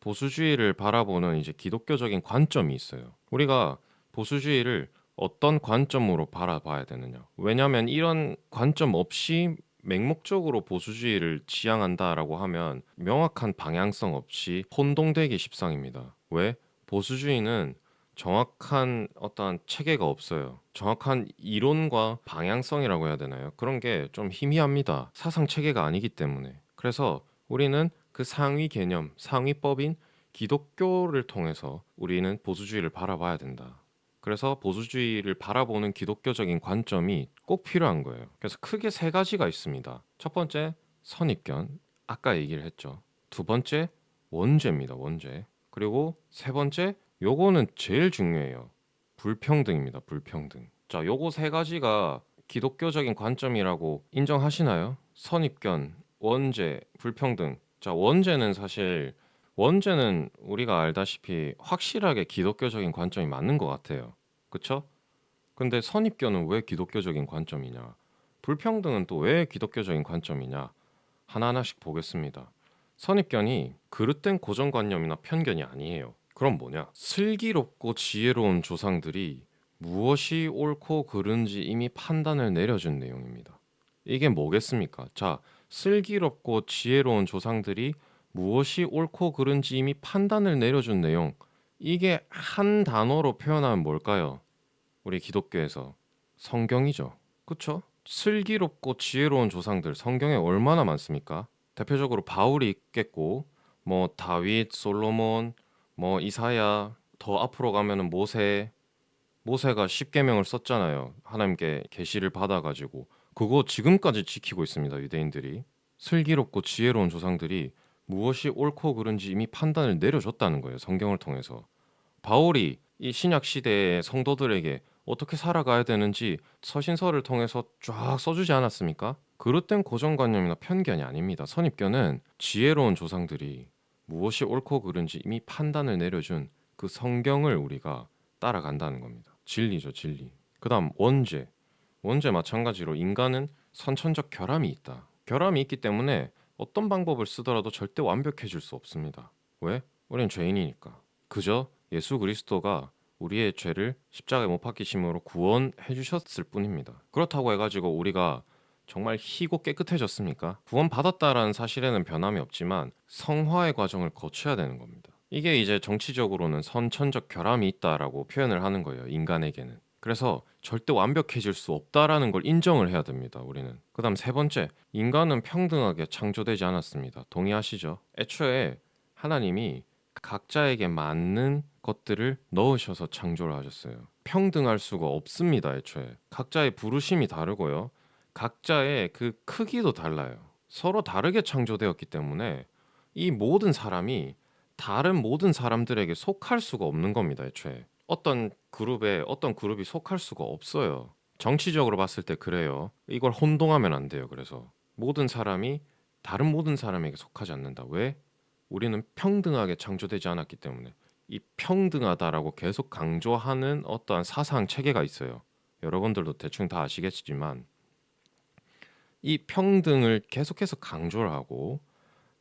보수주의를 바라보는 이제 기독교적인 관점이 있어요. 우리가 보수주의를 어떤 관점으로 바라봐야 되느냐. 왜냐하면 이런 관점 없이 맹목적으로 보수주의를 지향한다라고 하면 명확한 방향성 없이 혼동되기 십상입니다. 왜? 보수주의는 정확한 어떤 체계가 없어요. 정확한 이론과 방향성이라고 해야 되나요? 그런 게 좀 희미합니다. 사상 체계가 아니기 때문에. 그래서 우리는 그 상위 개념, 상위법인 기독교를 통해서 우리는 보수주의를 바라봐야 된다. 그래서 보수주의를 바라보는 기독교적인 관점이 꼭 필요한 거예요. 그래서 크게 세 가지가 있습니다. 첫 번째, 선입견. 아까 얘기를 했죠. 두 번째, 원죄입니다. 원죄. 그리고 세 번째, 요거는 제일 중요해요. 불평등입니다. 불평등. 자, 요거 세 가지가 기독교적인 관점이라고 인정하시나요? 선입견, 원죄, 불평등. 자, 원죄는 우리가 알다시피 확실하게 기독교적인 관점이 맞는 것 같아요. 그쵸? 근데 선입견은 왜 기독교적인 관점이냐? 불평등은 또 왜 기독교적인 관점이냐? 하나하나씩 보겠습니다. 선입견이 그릇된 고정관념이나 편견이 아니에요. 그럼 뭐냐? 슬기롭고 지혜로운 조상들이 무엇이 옳고 그른지 이미 판단을 내려준 내용입니다. 이게 뭐겠습니까? 자, 슬기롭고 지혜로운 조상들이 무엇이 옳고 그른지 이미 판단을 내려준 내용. 이게 한 단어로 표현하면 뭘까요? 우리 기독교에서 성경이죠. 그쵸? 슬기롭고 지혜로운 조상들 성경에 얼마나 많습니까? 대표적으로 바울이 있겠고 뭐 다윗, 솔로몬, 뭐 이사야, 더 앞으로 가면은 모세가 십계명을 썼잖아요. 하나님께 계시를 받아가지고 그거 지금까지 지키고 있습니다. 유대인들이. 슬기롭고 지혜로운 조상들이 무엇이 옳고 그른지 이미 판단을 내려줬다는 거예요. 성경을 통해서. 바울이 이 신약 시대의 성도들에게 어떻게 살아가야 되는지 서신서를 통해서 쫙 써주지 않았습니까? 그릇된 고정관념이나 편견이 아닙니다. 선입견은 지혜로운 조상들이 무엇이 옳고 그른지 이미 판단을 내려준 그 성경을 우리가 따라간다는 겁니다. 진리죠, 진리. 그 다음 원죄. 원죄 마찬가지로 인간은 선천적 결함이 있다. 결함이 있기 때문에 어떤 방법을 쓰더라도 절대 완벽해질 수 없습니다. 왜? 우리는 죄인이니까. 그저 예수 그리스도가 우리의 죄를 십자가에 못 박히심으로 구원해 주셨을 뿐입니다. 그렇다고 해가지고 우리가 정말 희고 깨끗해졌습니까? 구원받았다라는 사실에는 변함이 없지만 성화의 과정을 거쳐야 되는 겁니다. 이게 이제 정치적으로는 선천적 결함이 있다라고 표현을 하는 거예요. 인간에게는. 그래서 절대 완벽해질 수 없다라는 걸 인정을 해야 됩니다. 우리는. 그다음 세 번째, 인간은 평등하게 창조되지 않았습니다. 동의하시죠? 애초에 하나님이 각자에게 맞는 것들을 넣으셔서 창조를 하셨어요. 평등할 수가 없습니다. 애초에. 각자의 부르심이 다르고요. 각자의 그 크기도 달라요. 서로 다르게 창조되었기 때문에 이 모든 사람이 다른 모든 사람들에게 속할 수가 없는 겁니다. 애초에. 어떤 그룹이 속할 수가 없어요. 정치적으로 봤을 때 그래요. 이걸 혼동하면 안 돼요. 그래서 모든 사람이 다른 모든 사람에게 속하지 않는다. 왜? 우리는 평등하게 창조되지 않았기 때문에. 이 평등하다라고 계속 강조하는 어떠한 사상 체계가 있어요. 여러분들도 대충 다 아시겠지만 이 평등을 계속해서 강조를 하고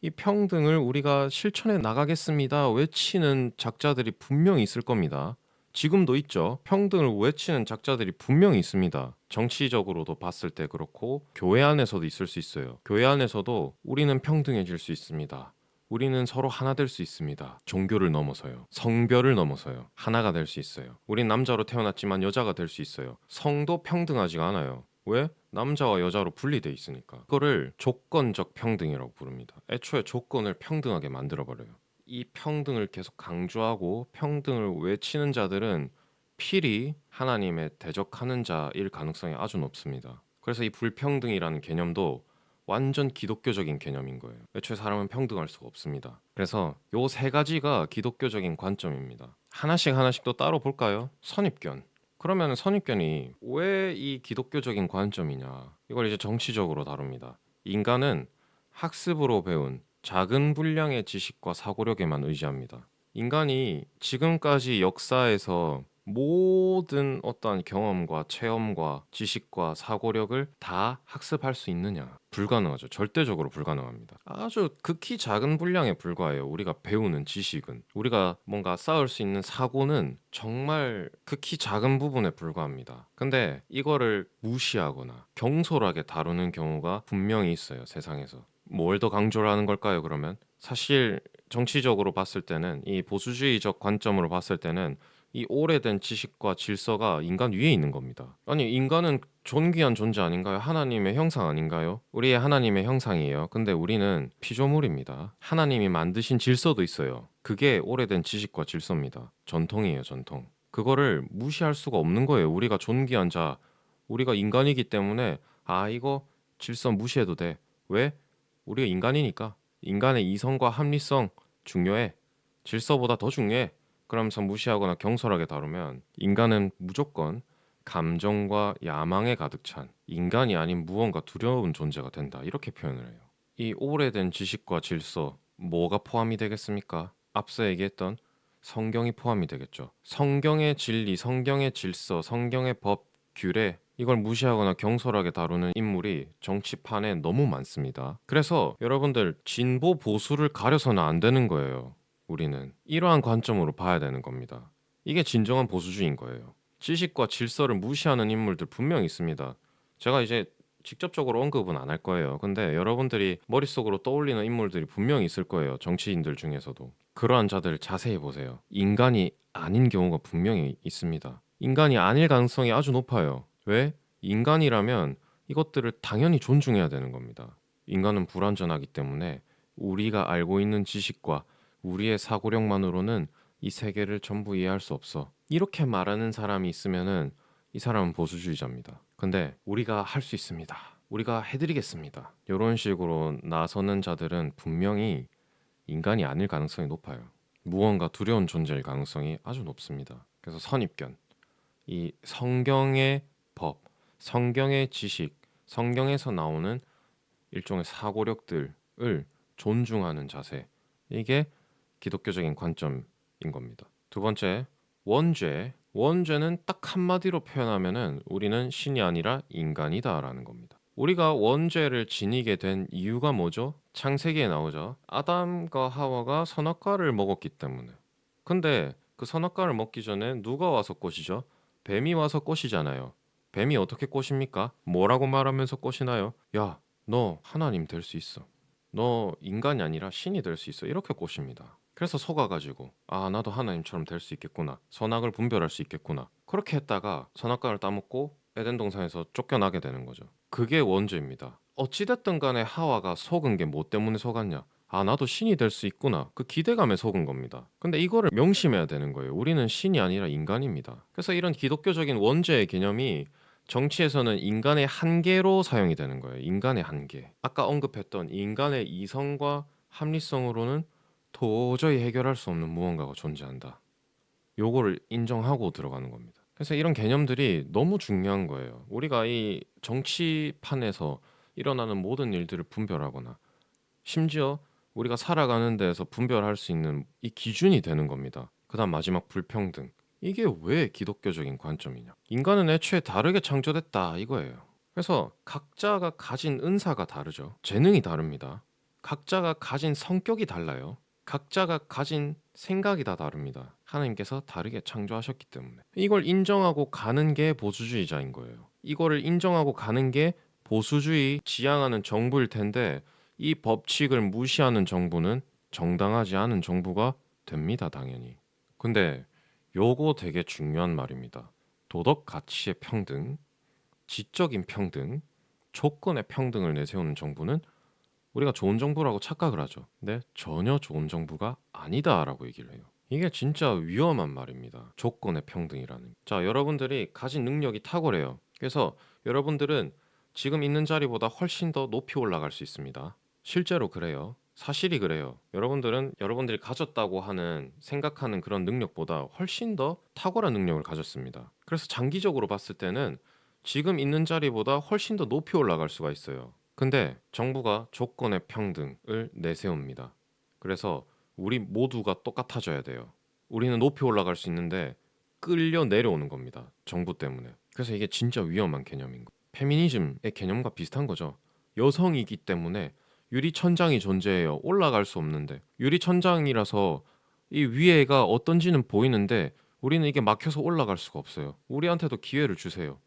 이 평등을 우리가 실천해 나가겠습니다. 외치는 작자들이 분명히 있을 겁니다. 지금도 있죠. 평등을 외치는 작자들이 분명히 있습니다. 정치적으로도 봤을 때 그렇고 교회 안에서도 있을 수 있어요. 교회 안에서도 우리는 평등해질 수 있습니다. 우리는 서로 하나 될 수 있습니다. 종교를 넘어서요. 성별을 넘어서요. 하나가 될 수 있어요. 우린 남자로 태어났지만 여자가 될 수 있어요. 성도 평등하지가 않아요. 왜? 남자와 여자로 분리돼 있으니까. 그거를 조건적 평등이라고 부릅니다. 애초에 조건을 평등하게 만들어버려요. 이 평등을 계속 강조하고 평등을 외치는 자들은 필히 하나님의 대적하는 자일 가능성이 아주 높습니다. 그래서 이 불평등이라는 개념도 완전 기독교적인 개념인 거예요. 애초에 사람은 평등할 수가 없습니다. 그래서 요 세 가지가 기독교적인 관점입니다. 하나씩 하나씩 또 따로 볼까요? 선입견. 그러면 선입견이 왜 이 기독교적인 관점이냐? 이걸 이제 정치적으로 다룹니다. 인간은 학습으로 배운 작은 분량의 지식과 사고력에만 의지합니다. 인간이 지금까지 역사에서 모든 어떠한 경험과 체험과 지식과 사고력을 다 학습할 수 있느냐? 불가능하죠. 절대적으로 불가능합니다. 아주 극히 작은 분량에 불과해요. 우리가 배우는 지식은. 우리가 뭔가 쌓을 수 있는 사고는 정말 극히 작은 부분에 불과합니다. 근데 이거를 무시하거나 경솔하게 다루는 경우가 분명히 있어요, 세상에서. 뭘 더 강조를 하는 걸까요, 그러면? 사실 정치적으로 봤을 때는, 이 보수주의적 관점으로 봤을 때는 이 오래된 지식과 질서가 인간 위에 있는 겁니다. 아니, 인간은 존귀한 존재 아닌가요? 하나님의 형상 아닌가요? 우리의 하나님의 형상이에요. 근데 우리는 피조물입니다. 하나님이 만드신 질서도 있어요. 그게 오래된 지식과 질서입니다. 전통이에요, 전통. 그거를 무시할 수가 없는 거예요. 우리가 존귀한 자, 우리가 인간이기 때문에 이거 질서 무시해도 돼. 왜? 우리가 인간이니까. 인간의 이성과 합리성 중요해. 질서보다 더 중요해. 그러면서 무시하거나 경솔하게 다루면 인간은 무조건 감정과 야망에 가득 찬 인간이 아닌 무언가 두려운 존재가 된다. 이렇게 표현을 해요. 이 오래된 지식과 질서, 뭐가 포함이 되겠습니까? 앞서 얘기했던 성경이 포함이 되겠죠. 성경의 진리, 성경의 질서, 성경의 법, 규례, 이걸 무시하거나 경솔하게 다루는 인물이 정치판에 너무 많습니다. 그래서 여러분들, 진보 보수를 가려서는 안 되는 거예요. 우리는 이러한 관점으로 봐야 되는 겁니다. 이게 진정한 보수주의인 거예요. 지식과 질서를 무시하는 인물들 분명히 있습니다. 제가 이제 직접적으로 언급은 안 할 거예요. 근데 여러분들이 머릿속으로 떠올리는 인물들이 분명히 있을 거예요. 정치인들 중에서도. 그러한 자들 자세히 보세요. 인간이 아닌 경우가 분명히 있습니다. 인간이 아닐 가능성이 아주 높아요. 왜? 인간이라면 이것들을 당연히 존중해야 되는 겁니다. 인간은 불완전하기 때문에 우리가 알고 있는 지식과 우리의 사고력만으로는 이 세계를 전부 이해할 수 없어. 이렇게 말하는 사람이 있으면은 이 사람은 보수주의자입니다. 근데 우리가 할 수 있습니다. 우리가 해드리겠습니다. 이런 식으로 나서는 자들은 분명히 인간이 아닐 가능성이 높아요. 무언가 두려운 존재일 가능성이 아주 높습니다. 그래서 선입견, 이 성경의 법, 성경의 지식, 성경에서 나오는 일종의 사고력들을 존중하는 자세, 이게 기독교적인 관점인 겁니다. 두 번째, 원죄. 원죄는 딱 한마디로 표현하면은 우리는 신이 아니라 인간이다라는 겁니다. 우리가 원죄를 지니게 된 이유가 뭐죠? 창세기에 나오죠. 아담과 하와가 선악과를 먹었기 때문에. 근데 그 선악과를 먹기 전에 누가 와서 꼬시죠? 뱀이 와서 꼬시잖아요. 뱀이 어떻게 꼬십니까? 뭐라고 말하면서 꼬시나요? 야, 너 하나님 될 수 있어. 너 인간이 아니라 신이 될 수 있어. 이렇게 꼬십니다. 그래서 속아가지고 나도 하나님처럼 될 수 있겠구나. 선악을 분별할 수 있겠구나. 그렇게 했다가 선악과를 따먹고 에덴 동산에서 쫓겨나게 되는 거죠. 그게 원죄입니다. 어찌됐든 간에 하와가 속은 게 뭐 때문에 속았냐? 나도 신이 될 수 있구나. 그 기대감에 속은 겁니다. 근데 이거를 명심해야 되는 거예요. 우리는 신이 아니라 인간입니다. 그래서 이런 기독교적인 원죄의 개념이 정치에서는 인간의 한계로 사용이 되는 거예요. 인간의 한계. 아까 언급했던 인간의 이성과 합리성으로는 도저히 해결할 수 없는 무언가가 존재한다. 요거를 인정하고 들어가는 겁니다. 그래서 이런 개념들이 너무 중요한 거예요. 우리가 이 정치판에서 일어나는 모든 일들을 분별하거나 심지어 우리가 살아가는 데에서 분별할 수 있는 이 기준이 되는 겁니다. 그다음 마지막 불평등. 이게 왜 기독교적인 관점이냐? 인간은 애초에 다르게 창조됐다 이거예요. 그래서 각자가 가진 은사가 다르죠. 재능이 다릅니다. 각자가 가진 성격이 달라요. 각자가 가진 생각이 다 다릅니다. 하나님께서 다르게 창조하셨기 때문에. 이걸 인정하고 가는 게 보수주의자인 거예요. 이거를 인정하고 가는 게 보수주의 지향하는 정부일 텐데, 이 법칙을 무시하는 정부는 정당하지 않은 정부가 됩니다, 당연히. 근데 요거 되게 중요한 말입니다. 도덕 가치의 평등, 지적인 평등, 조건의 평등을 내세우는 정부는 우리가 좋은 정부라고 착각을 하죠. 근데 전혀 좋은 정부가 아니다라고 얘기를 해요. 이게 진짜 위험한 말입니다. 조건의 평등이라는. 자, 여러분들이 가진 능력이 탁월해요. 그래서 여러분들은 지금 있는 자리보다 훨씬 더 높이 올라갈 수 있습니다. 실제로 그래요. 사실이 그래요. 여러분들은 여러분들이 가졌다고 하는 생각하는 그런 능력보다 훨씬 더 탁월한 능력을 가졌습니다. 그래서 장기적으로 봤을 때는 지금 있는 자리보다 훨씬 더 높이 올라갈 수가 있어요. 근데 정부가 조건의 평등을 내세웁니다. 그래서 우리 모두가 똑같아져야 돼요. 우리는 높이 올라갈 수 있는데 끌려 내려오는 겁니다. 정부 때문에. 그래서 이게 진짜 위험한 개념인 거. 페미니즘의 개념과 비슷한 거죠. 여성이기 때문에 유리천장이 존재해요. 올라갈 수 없는데. 유리천장이라서 이 위에가 어떤지는 보이는데 우리는 이게 막혀서 올라갈 수가 없어요. 우리한테도 기회를 주세요.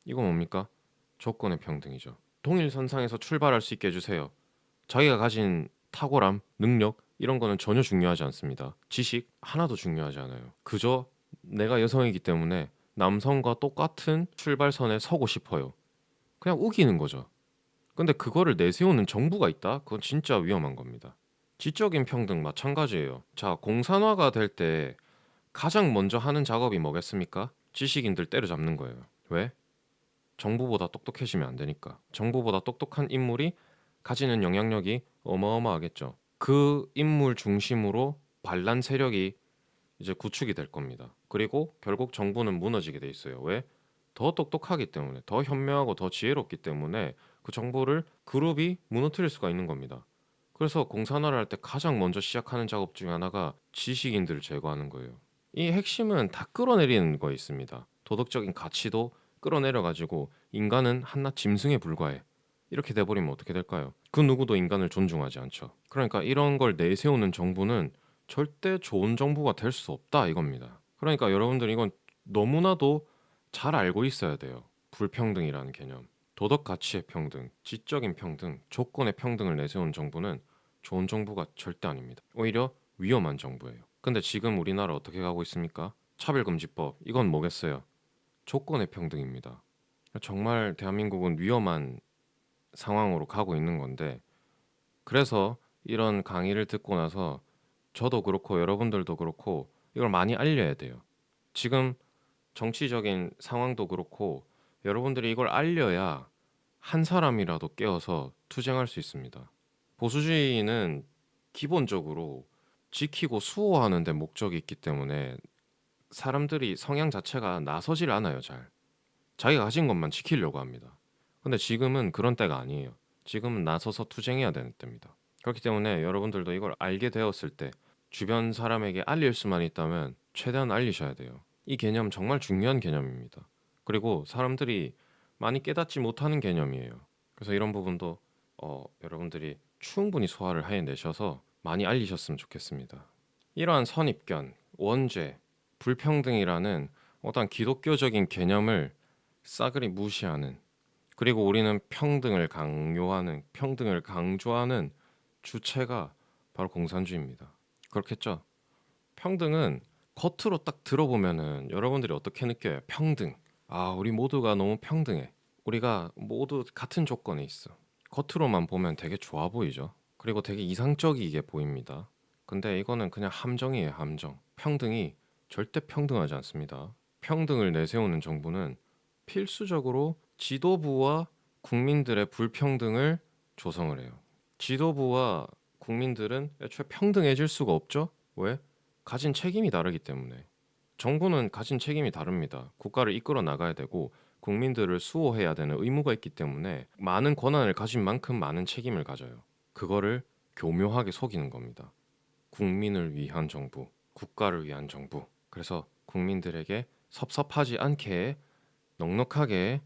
이거 뭡니까? 조건의 평등이죠. 동일선상에서 출발할 수 있게 해주세요. 자기가 가진 탁월함, 능력 이런 거는 전혀 중요하지 않습니다. 지식 하나도 중요하지 않아요. 그저 내가 여성이기 때문에 남성과 똑같은 출발선에 서고 싶어요. 그냥 우기는 거죠. 근데 그거를 내세우는 정부가 있다? 그건 진짜 위험한 겁니다. 지적인 평등 마찬가지예요. 자, 공산화가 될 때 가장 먼저 하는 작업이 뭐겠습니까? 지식인들 때려잡는 거예요. 왜? 정부보다 똑똑해지면 안 되니까. 정부보다 똑똑한 인물이 가지는 영향력이 어마어마하겠죠. 그 인물 중심으로 반란 세력이 이제 구축이 될 겁니다. 그리고 결국 정부는 무너지게 돼 있어요. 왜? 더 똑똑하기 때문에, 더 현명하고 더 지혜롭기 때문에 그 정부를 그룹이 무너뜨릴 수가 있는 겁니다. 그래서 공산화를 할 때 가장 먼저 시작하는 작업 중에 하나가 지식인들을 제거하는 거예요. 이 핵심은 다 끌어내리는 거에 있습니다. 도덕적인 가치도 끌어내려 가지고 인간은 한낱 짐승에 불과해. 이렇게 돼버리면 어떻게 될까요? 그 누구도 인간을 존중하지 않죠. 그러니까 이런 걸 내세우는 정부는 절대 좋은 정부가 될 수 없다 이겁니다. 그러니까 여러분들 이건 너무나도 잘 알고 있어야 돼요. 불평등이라는 개념, 도덕 가치의 평등, 지적인 평등, 조건의 평등을 내세운 정부는 좋은 정부가 절대 아닙니다. 오히려 위험한 정부예요. 근데 지금 우리나라 어떻게 가고 있습니까? 차별금지법 이건 뭐겠어요? 조건의 평등입니다. 정말 대한민국은 위험한 상황으로 가고 있는 건데 그래서 이런 강의를 듣고 나서 저도 그렇고 여러분들도 그렇고 이걸 많이 알려야 돼요. 지금 정치적인 상황도 그렇고 여러분들이 이걸 알려야 한 사람이라도 깨어서 투쟁할 수 있습니다. 보수주의는 기본적으로 지키고 수호하는 데 목적이 있기 때문에 사람들이 성향 자체가 나서질 않아요, 잘. 자기가 가진 것만 지키려고 합니다. 근데 지금은 그런 때가 아니에요. 지금은 나서서 투쟁해야 되는 때입니다. 그렇기 때문에 여러분들도 이걸 알게 되었을 때 주변 사람에게 알릴 수만 있다면 최대한 알리셔야 돼요. 이 개념 정말 중요한 개념입니다. 그리고 사람들이 많이 깨닫지 못하는 개념이에요. 그래서 이런 부분도 여러분들이 충분히 소화를 해내셔서 많이 알리셨으면 좋겠습니다. 이러한 선입견, 원죄, 불평등이라는 어떤 기독교적인 개념을 싸그리 무시하는, 그리고 우리는 평등을 강요하는, 평등을 강조하는 주체가 바로 공산주의입니다. 그렇겠죠? 평등은 겉으로 딱 들어보면은 여러분들이 어떻게 느껴요? 평등. 아, 우리 모두가 너무 평등해. 우리가 모두 같은 조건에 있어. 겉으로만 보면 되게 좋아 보이죠? 그리고 되게 이상적이게 보입니다. 근데 이거는 그냥 함정이에요, 함정. 평등이 절대 평등하지 않습니다. 평등을 내세우는 정부는 필수적으로 지도부와 국민들의 불평등을 조성을 해요. 지도부와 국민들은 애초에 평등해질 수가 없죠? 왜? 가진 책임이 다르기 때문에. 정부는 가진 책임이 다릅니다. 국가를 이끌어 나가야 되고 국민들을 수호해야 되는 의무가 있기 때문에 많은 권한을 가진 만큼 많은 책임을 가져요. 그거를 교묘하게 속이는 겁니다. 국민을 위한 정부, 국가를 위한 정부. 그래서 국민들에게 섭섭하지 않게 넉넉하게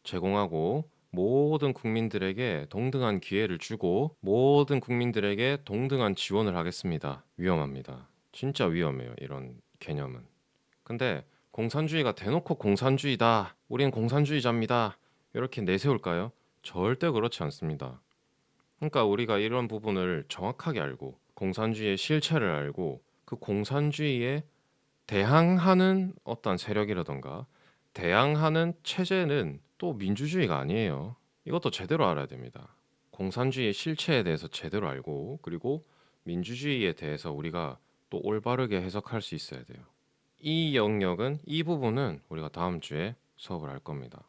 제공하고 모든 국민들에게 동등한 기회를 주고 모든 국민들에게 동등한 지원을 하겠습니다. 위험합니다. 진짜 위험해요, 이런 개념은. 근데 공산주의가 대놓고 공산주의다, 우린 공산주의자입니다, 이렇게 내세울까요? 절대 그렇지 않습니다. 그러니까 우리가 이런 부분을 정확하게 알고 공산주의의 실체를 알고 그 공산주의에 대항하는 어떤 세력이라던가 대항하는 체제는 또 민주주의가 아니에요. 이것도 제대로 알아야 됩니다. 공산주의의 실체에 대해서 제대로 알고 그리고 민주주의에 대해서 우리가 또 올바르게 해석할 수 있어야 돼요. 이 영역은 이 부분은 우리가 다음 주에 수업을 할 겁니다.